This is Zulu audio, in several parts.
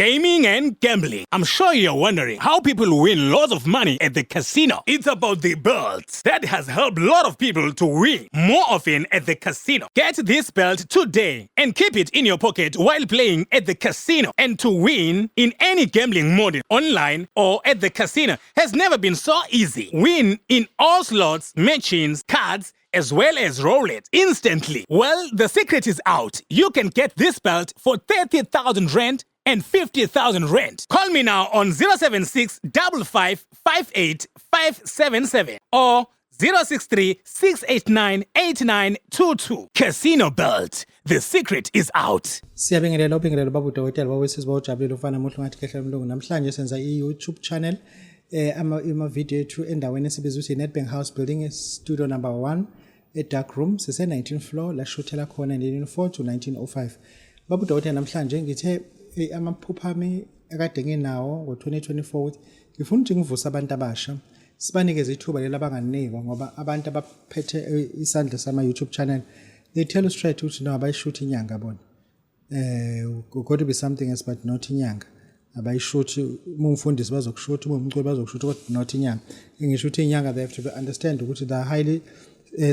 Gaming and gambling. I'm sure you're wondering how people win lots of money at the casino. It's about the belts that has helped a lot of people to win more often at the casino. Get this belt today and keep it in your pocket while playing at the casino. And to win in any gambling mode, online or at the casino, has never been so easy. Win in all slots, machines, cards, as well as roulette instantly. Well, the secret is out. You can get this belt for 30,000 rand and 50,000 rand. Call me now on 076 55 58 577 or 063 689 8922. Casino Belt. The secret is out. Siyabingelela Babu Dokotela wawesizwa ujabulile ufana muhle ngathi kehle mlungu. Namhlanje senza YouTube channel ama video ethu endaweni esibiza ukuthi Nedbank House Building studio number 1 dark room sise 19th floor la shothela khona 1904 to 1905. Babu Dokotela namhlanje ngithe amaphupha ami ekade nginawo ngo2024 ngifuna ukuthi ngivusa abantu abasha sibanikeze ithuba lela banganikwa ngoba abantu abaphethe isandla sama YouTube channel they tell us straight ukuthi no abayishoot inyanga bona got to be something else but not inyanga abayishoot umfundisi bazokushoot umculi bazokushoot kodwa not inyanga ngisho ukuthi inyanga they have to understand ukuthi they are highly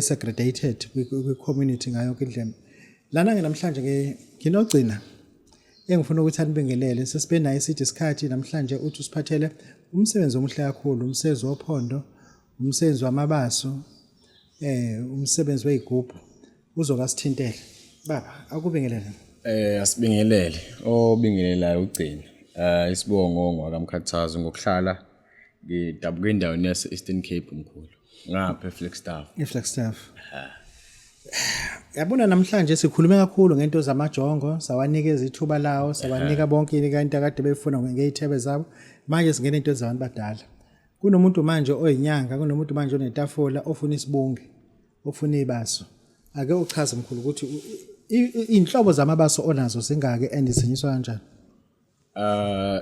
segregated kwi community ngayo indlela lana namhlanje nginogcina engifuna ukuthi anibingelele sesibena isithi isikhathi namhlanje uthi usiphathele umsebenzi omuhle kakhulu umsebenzi wophondo umsebenzi wamabaso umsebenzi wezigubhu uzokasithintela baba akubingelele asibingelele obingelelayo ugcina isibongo Inyanga Mkhathazo ngokuhlala ngidabuka endaweni yase Eastern Cape mkhulu ngapha eFlagstaff yabona namhlanje sikhulume kakhulu ngento zamajongo sawanikeza ithuba lawo sawanika bonke into akade befuna ngeyithebe zabo manje singena into zabantu badala kunomuntu manje oyinyanga kunomuntu manje onetafula ofuna isibunge ofuna ibaso ake uchaze mkhulu ukuthi inhlobo zamabaso onazo singake andisinyiswa kanjani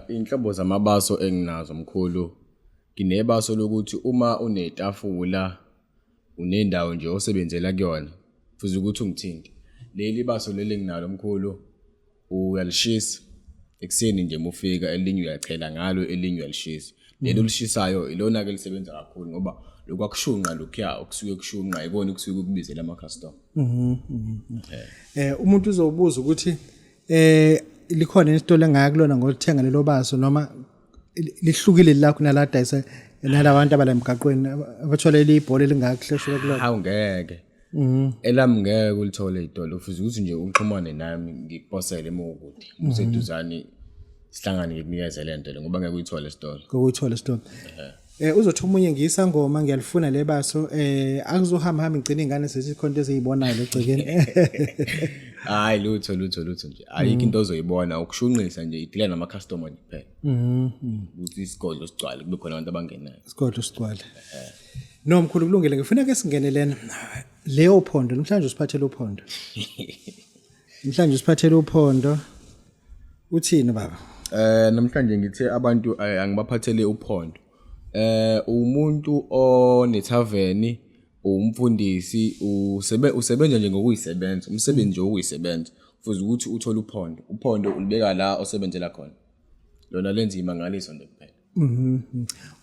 inhlobo zamabaso enginazo mkhulu ginebaso lokuthi uma unetafula unendawo nje osebenzela kuyona futhi ukuthi ungithinte leli baso leli nginalo mkhulu uyalishisa ekseni nje mufika elinye uyachela ngalo elinye uyalishisa lelo lishisayo ilona ke lisebenza kakhulu ngoba lokwakushunqa lokhuya okusuke kushunqa ikona kusuke kubizela ama customer umuntu uzobuza ukuthi likhona isitolo engayakulona ngokuthenga lelo baso noma lihlukile lakho naladayisa nalabantu abala emgaqweni abathola libhola elingakuhleshwe kulona awungeke elami ngeke ulithole itolo futhi ukuthi nje uxhumane nami ngikuposele emokude useduzani sihlangane ngikunikeze lento ngoba ngeke uyithole isitolo ukuyithola isitolo uzothi umunye ngiyisangoma ngiyalifuna lebaso akuzohamba ngicina ingane sesikhonto eziyibonayo legcekeni hayi lutho nje ayikho into ozoyibona ukushunqisa nje idila nama customer nje phela ukuthi isigodlo sigcwale kube khona abantu abangenayo isigodlo sigcwale no mkhulu kulungile ngifuna ke singene lena leyo phondo namhlanje usiphathele uphondo namhlanje usiphathele uphondo uthini baba namhlanje ngithe abantu angibaphathele uphondo umuntu onethaveni umfundisi usebenza nje ngokuyisebenza umsebenzi nje okuyisebenza futhi ukuthi uthola uphondo ulibeka la osebenzela khona lona lenza imangaliso nje kuphela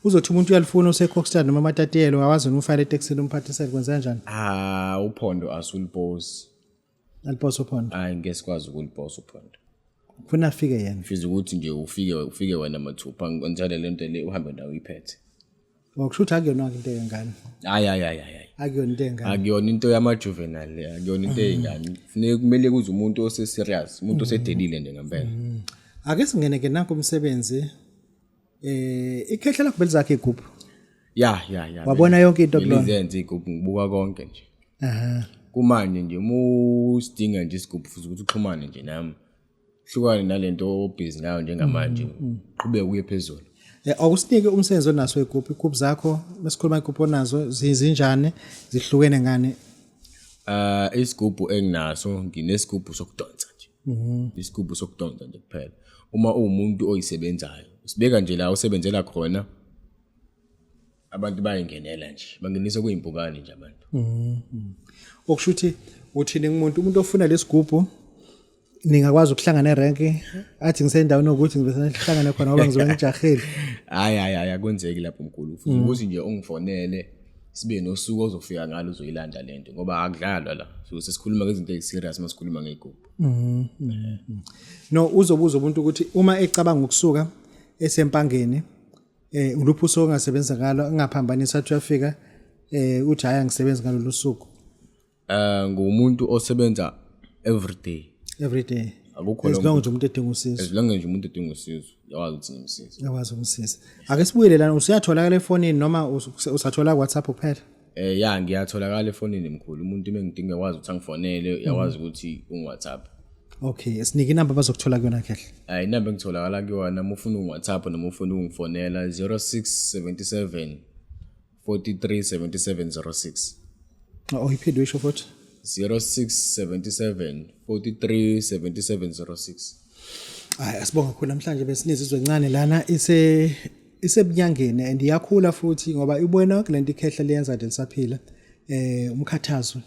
uzothi umuntu uyalifuna useCockstad noma Matatiyelo awazi umfile eTaxini umphathisele kwenza kanjani uphondo asulipose alipose uphondo hayi ngesikwazi ukulipose uphondo kufuna afike yena fiza ukuthi nje ufike wena mathupha ngonjalo lento le uhambe nayo uyiphethe ngokushutha akuyona into yengane hayi akuyona into yengane akuyona into yamajuvenile le akuyona into yengane kufanele kumele kuze umuntu oseserious umuntu osedelile nje ngempela ake singene ke nanku umsebenzi ikhehla lakho belizakhe igubhu ya wabona yonke into kulona izenze igubhu ngibuka konke nje kumanje nje usidinga nje isigubhu futhi ukuthi uxhumane nje nami hlukane nalento obhizi nayo njengamanje qhubeka uye phezulu akusinike umsebenzi onaso igubhu zakho masikhuluma igubhu onazo zinjani zihlukene ngane isigubhu enginaso nginesigubhu sokudonsa nje isigubhu sokudonsa nje kuphela uma umuntu oyisebenzayo usibeka nje la usebenzela khona abantu bayingenela nje bangenisa kuyimpukane nje abantu okushuthi uthini umuntu ofuna lesigubhu ningakwazi ukuhlangana erenki athi ngisendaweni ukuthi ngibehlangane khona ngoba ngizobe ngijahile. Hayi akwenzeki lapho mkhulu. Futhi ukuthi nje ungifonele sibe nosuku ozofika ngalo uzoyilanda lento ngoba akudlalwa la. So sesikhuluma ngezinto eziserious masikhuluma ngegroup. No uzobuza umuntu ukuthi uma ecabanga ukusuka esempangeni uluphi usuku ongasebenza ngalo ngaphambanisa athi uyafika uthi haya ngisebenza ngalolu suku. Ngumuntu osebenza every day. Akukho as long as umuntu edinga usizo. As long as umuntu edinga usizo, yawazi ukuthi ngimsiza. Yawazi umsiza. Ake sibuyele lana usiyatholakala efonini noma usathola WhatsApp kuphela? Ya ngiyatholakala efonini mkhulu. Umuntu mengidinga wazi ukuthi angifonele, yawazi ukuthi ungu-WhatsApp. Okay, sinike inamba bazokuthola kuyona kahle. Inamba engitholakala kuyona uma ufuna ungu-WhatsApp noma ufuna ungifonela 0677 437706. Iphinde uyisho futhi. 0677 437706. Asibonga kakhulu namhlanje besinizizwe encane lana isebunyangeni and iyakhula futhi ngoba ibona kulento ikhehla leyenza nje lisaphila. Umkhathazo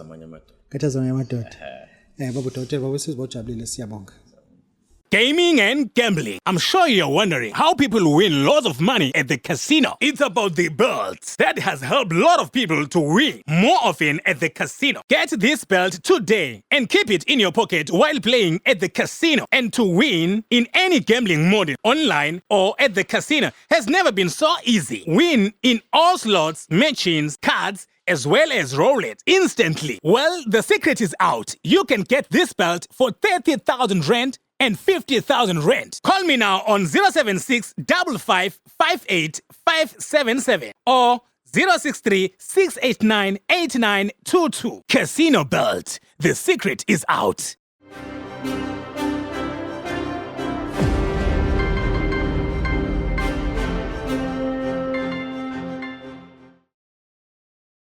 amanye amadoda. Babu Dokotela babu sizibojabulile siyabonga. Gaming and gambling. I'm sure you're wondering how people win lots of money at the casino. It's about the belts that has helped a lot of people to win more often at the casino. Get this belt today and keep it in your pocket while playing at the casino. And to win in any gambling mode, online or at the casino, has never been so easy. Win in all slots, machines, cards, as well as roulette instantly. Well, the secret is out. You can get this belt for 30,000 rand and 50,000 rand. Call me now on 076 55 58 577 or 063 689 8922. Casino Belt. The secret is out.